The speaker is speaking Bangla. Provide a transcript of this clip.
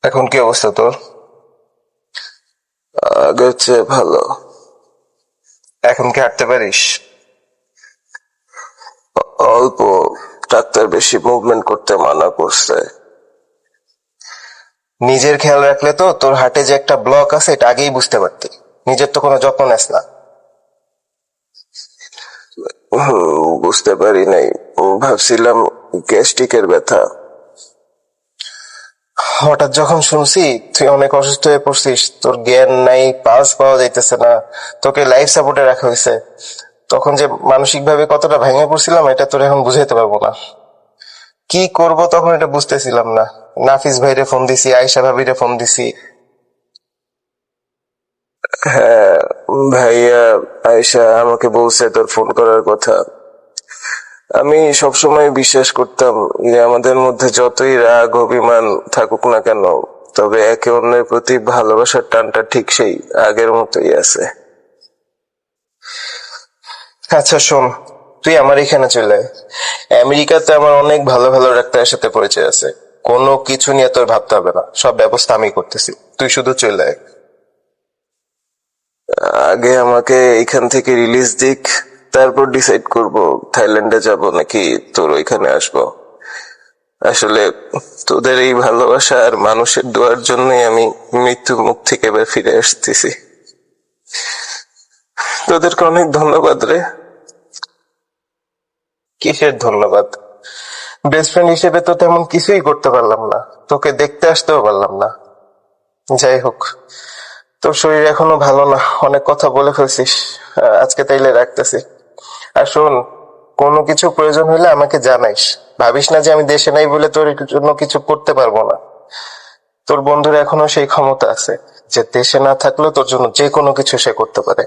এখন কি অবস্থা তোর? আগের চেয়ে ভালো। এখন কি হাঁটতে পারিস? অল্প। ডাক্তার বেশি মুভমেন্ট করতে মানা করছে। নিজের খেয়াল রাখলে তো তোর হার্টে যে একটা ব্লক আছে এটা আগেই বুঝতে পারতি। নিজের তো কোনো যত্ন নেস না। বুঝতে পারি নাই, ভাবছিলাম গ্যাস্ট্রিকের ব্যথা। হঠাৎ যখন শুনছি তুই অনেক অসুস্থ হয়ে পড়ছিস, তোর জ্ঞান নাই, পালস পাওয়া যাইতেছে না, তোকে লাইফ সাপোর্টে রাখা হয়েছে, তখন যে মানসিক ভাবে কতটা ভেঙে পড়ছিলাম এটা তোর এখন বুঝাইতে পারবো না। কি করব তখন এটা বুঝতেছিলাম না। নাফিস ভাইরে ফোন দিছি, আয়েশা ভাবিরে ফোন দিছি। হ্যাঁ, ভাইয়া আয়েশা আমাকে বলছে তোর ফোন করার কথা। আমি সবসময় বিশ্বাস করতাম যে আমাদের মধ্যে যতই রাগ অভিমান থাকুক না কেন, তবে একে অন্যের প্রতি ভালোবাসার টানটা ঠিক সেই আগের মতোই আছে। আচ্ছা শোন, তুই আমার এখানে চলে আয়। আমেরিকাতে আমার অনেক ভালো ভালো ডাক্তারের সাথে পরিচয় আছে, কোনো কিছু নিয়ে তোর ভাবতে হবে না, সব ব্যবস্থা আমি করতেছি, তুই শুধু চলে আয়। আগে আমাকে এখান থেকে রিলিজ দিক, তারপর ডিসাইড করব থাইল্যান্ডে যাব নাকি তোর ওইখানে আসব। আসলে তোদের এই ভালোবাসা আর মানুষের দোয়ার জন্যই আমি মৃত্যুর মুখ থেকে এবার ফিরে আসতেছি। তোদেরকে অনেক ধন্যবাদ রে। কিসের ধন্যবাদ? বেস্ট ফ্রেন্ড হিসেবে তো তেমন কিছুই করতে পারলাম না, তোকে দেখতে আসতেও পারলাম না। যাই হোক, তোর শরীর এখনো ভালো না, অনেক কথা বলে ফেলছিস, আজকে তাইলে রাখতেছি। আর শোন, কোনো কিছু প্রয়োজন হলে আমাকে জানাইস, ভাবিস না যে আমি দেশে নাই বলে তোর জন্য কিছু করতে পারবো না। তোর বন্ধুর এখনো সেই ক্ষমতা আছে যে দেশে না থাকলেও তোর জন্য যে কোনো কিছু সে করতে পারে।